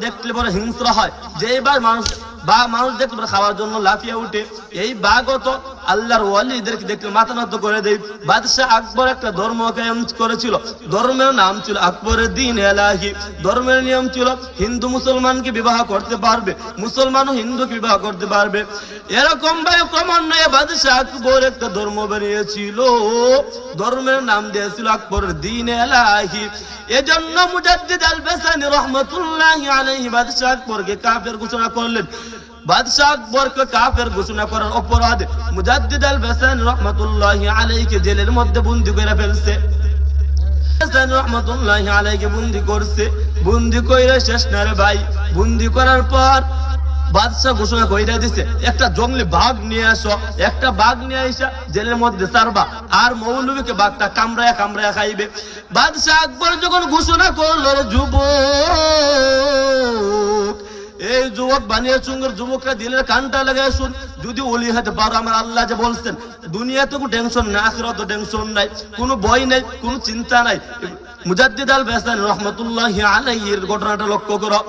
দেখলে বড় হিংস্র হয়, যেই বাঘ মানুষ দেখলে পরে খাওয়ার জন্য লাফিয়ে উঠে, এই বাঘও তো আল্লাহর ওয়ালিদেরকে দেখলে মাথা নত করে দেয়। বাদশাহ আকবর একটা ধর্ম কায়েম করেছিল, ধর্মের নাম ছিল আকবরের দ্বীন এলাহি। ধর্মের নিয়ম ছিল হিন্দু মুসলমানকে বিবাহ করতে পারবে, মুসলমানও হিন্দুকে বিবাহ করতে পারবে। এরকম ভাবে ক্রমান্বয়ে বাদশাহ আকবর একটা ধর্ম বেরিয়েছিল, ধর্মের নাম দিয়েছিল আকবরের দ্বীন এলাহি। এজন্য মুজাদ্দিদ আল বাসানি রাহমাতুল্লাহি আলাইহি বাদশাহ আকবরকে কাফের ঘোষণা করলেন। বাদশাহ আকবরকে কাফের ঘোষণা করার অপরাধে মুজাদ্দিদ আল বাসানি রাহমাতুল্লাহি আলাইহিকে জেলের মধ্যে বন্দী করে ফেলছে। রাহমাতুল্লাহি আলাইহিকে বন্দী করছে। বন্দী কইরা শেষ না রে ভাই, বন্দী করার পর বাদশাহ ঘোষণা কইরা দিছে, একটা জঙ্গলি বাঘ নিয়ে আসো, একটা বাঘ নিয়ে আইসা জেলের মধ্যে ছাড়বা, আর মৌলবীকে বাঘটা কামড়ায়া কামড়ায়া খাইবে। বাদশাহ আকবর যখন ঘোষণা করলো, যুবক, এই যুবক বানিয়া চুঙ্গের যুবকরা দিলের কানটা লাগায় শুন, যদি ওলি হতে পারো, আমার আল্লাহ যে বলছেন দুনিয়াতে কোনো টেনশন নাই, আখিরাতে টেনশন নাই, কোনো ভয় নাই, কোনো চিন্তা নাই। মুজাদ্দিদ আল বাসানি রাহমাতুল্লাহি আলাইহির ঘটনাটা লক্ষ্য করো।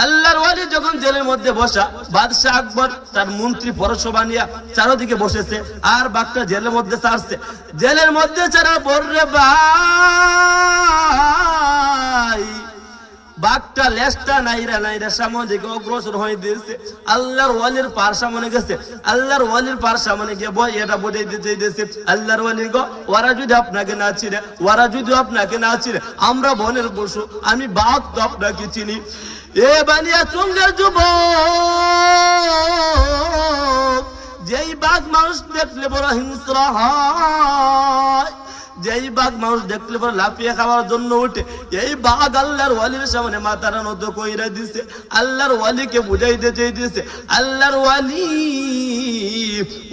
আল্লাহর ওয়ালি যখন জেলের মধ্যে বসা, বাদশাহ আকবর তার মন্ত্রী পরশোভা নিয়ে চারদিকে বসেছে, আর বাঘটা জেলের মধ্যে ছাড়ছে। জেলের মধ্যে ছাড়ার পর রে ভাই, বাঘটা লেজটা নাইরা নাইরা সামনে দিকে অগ্রসর হয়ে দিয়েছে। আল্লাহর ওয়ালির পার সামনে গেছে, আল্লাহর ওয়ালির পার সামনে গিয়ে বই এটা বোঝাই দিতেছে, আল্লাহর ওয়ালি গো, ওরা যদি আপনাকে না চিনে, ওরা যদি আপনাকে না চিনে, আমরা বনের পশু, আমি বাঘ তো আপনাকে চিনি। এ বানিয়া চুঙ্গের যুবক, যেই বাঘ মানুষ দেখলে বড় হিংস্র হয়, যেই বাঘ মানুষ দেখলে পরে লাফিয়ে খাওয়ার জন্য উঠে, এই বাঘ আল্লাহর ওয়ালির সামনে মাথাটা নত কইরা দিছে। আল্লাহর ওয়ালিকে বুঝাইতে চাইতেছে, আল্লাহর ওয়ালি,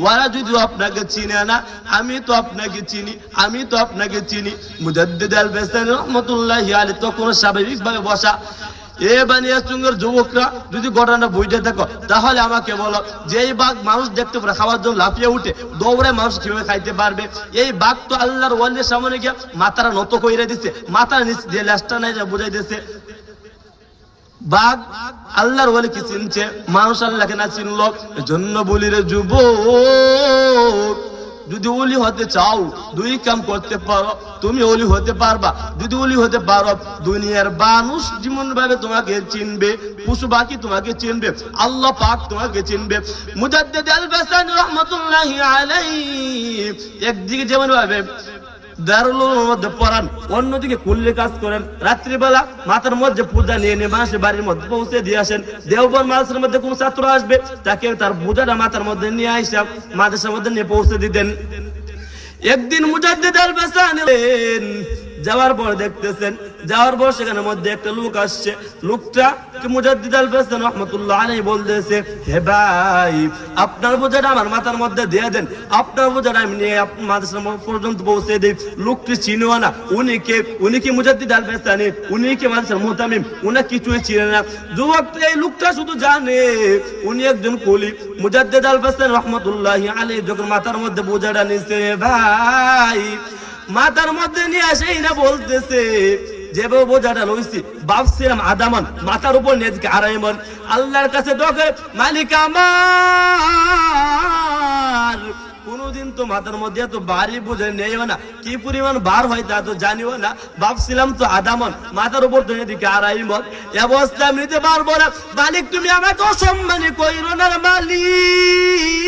ওরা যদি আপনাকে চিনে না, আমি তো আপনাকে চিনি, আমি তো আপনাকে চিনি। মুজাদ্দিদ আল বাসানি রাহমাতুল্লাহি আলাইহি তখন স্বাভাবিক ভাবে বসা। এ বানিয়া চুঙ্গের যুবকরা, যদি ঘটনা বুঝতে থাকো তাহলে আমাকে বলো, যে এই বাঘ মানুষ দেখতে পারে খাওয়ার জন্য লাফিয়ে উঠে, দৌড়ে মানুষ কিভাবে খাইতে পারবে? এই বাঘ তো আল্লাহর ওয়ালির সামনে গিয়ে মাথাটা নত কইরা দিচ্ছে, মাথার নিচ দিয়ে লেজটা নাই বুঝাই দিচ্ছে। বাঘ আল্লাহর ওয়ালিকে চিনছে, মানুষ আল্লাহকে না চিনলো। এজন্য বলি রে যুবক, যদি ওলি হতে চাও, দুই কাম করতে পারো, তুমি ওলি হতে পারবা। যদি ওলি হতে পারো, দুনিয়ার মানুষ যেমন ভাবে তোমাকে চিনবে, পশু পাখি তোমাকে চিনবে, আল্লাহ পাক তোমাকে চিনবে। মুজাদ্দিদ আল বাসানি রাহমাতুল্লাহি আলাইহি একদিকে যেমন ভাবে দারুল উলুমের মধ্যে পড়ান, অন্যদিকে কুল্লি কাজ করেন। রাত্রিবেলা মাথার মধ্যে পূজা নিয়ে মানুষের বাড়ির মধ্যে পৌঁছে দিয়ে আসেন। দেওবন্দ মাদ্রাসার মধ্যে কোন ছাত্র আসবে, তাকে তার পূজাটা মাথার মধ্যে নিয়ে আইসা মাদ্রাসার মধ্যে নিয়ে পৌঁছে দিতেন। একদিন মুজাদ্দিদ আল বাসানি যাওয়ার পর দেখতেছেন, যাওয়ার পর সেখানে মধ্যে একটা লোক আসছে। লোকটা মুজাদ্দিদ আল বাসানি রাহমাতুল্লাহি আলাইহি বলতেছে, হে ভাই, আপনার বোঝাটা আমার মাথার মধ্যে দিয়ে দেন, আপনার বোঝাটা আমি নিয়ে মাদ্রাসা পর্যন্ত পৌঁছে দিই। লোকটি চিনিও না, উনি কি মুজাদ্দিদ আল বাসানি, উনি কি মাদ্রাসার মুহতামিম, উনি কিছুই চিনে না। যুবক এই লোকটা শুধু জানে উনি একজন কুলি। মুজাদ্দিদ আল বাসানি রাহমাতুল্লাহি আলাইহি যখন মাথার মধ্যে বোঝাটা নিছে, ভাই মাথার মধ্যে নিয়ে আসেই না বলতেছে, যেভাবে বোঝাটা লইছি ভাবছিলাম আদামান, মাথার উপর নিয়ে আড়াইমন। আল্লাহর কাছে দোকে, মালিক আমার, কোনদিন তো মাথার মধ্যে এত ভারী বোঝা নেইও না, কি পরিমাণ বার হয় তা তো জানিও না। ভাবছিলাম তো আদামন, মাথার উপর তো এদিকে আড়াইমন, এ অবস্থা আমি নিতে পারবো না। মালিক তুমি আমাকে অসম্মানী কইরো না মালিক,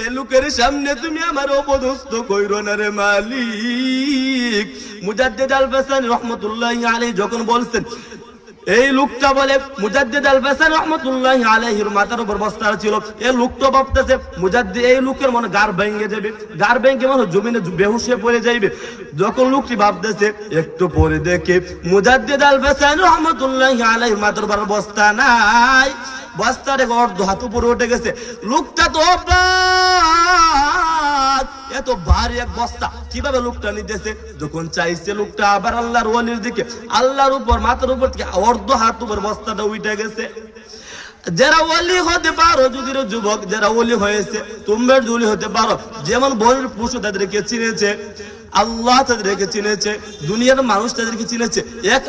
এ লোকের সামনে তুমি আমার অপদস্থ কইরো না রে মালিক। মুজাদ্দিদ আল বাসানি রাহমাতুল্লাহি আলাইহি যখন বলছেন, এই লোকটা বলে মুজাদ্দিদ আল বাসানি রাহমাতুল্লাহি আলাইহির মাথার উপর বস্তা ছিল। এই লোকটা ভাবতেছে মুজাদ্দিদ, এই লোকের মনে গার ভেঙে যাবে, গার ভেঙে মনে জমিনে বেহুশ হয়ে পড়ে যাইবে। যখন লোকটি ভাবতেছে, একটু পরে দেখে মুজাদ্দিদ আল বাসানি রাহমাতুল্লাহি আলাইহির মাথার উপর বস্তা নাই, বস্তার অর্ধ হাত উপরে উঠে গেছে। লোকটা তো এত ভারী এক বস্তা কিভাবে লোকটা নিতেছে। যখন চাইছে লোকটা আবার আল্লাহর ওয়ালির দিকে, আল্লাহর উপর মাথার উপর থেকে অর্ধ হাত উপর বস্তাটা উঠে গেছে। যারা ওলি হতে পারো, যদি যুবক যারা ওলি হয়েছে, তোমরা ওলি হতে পারো। যেমন বনের পশু তাদেরকে চিনেছে, আল্লাহ তাদেরকে চিনেছে, দুনিয়ার মানুষ তাদেরকে চিনেছে। এক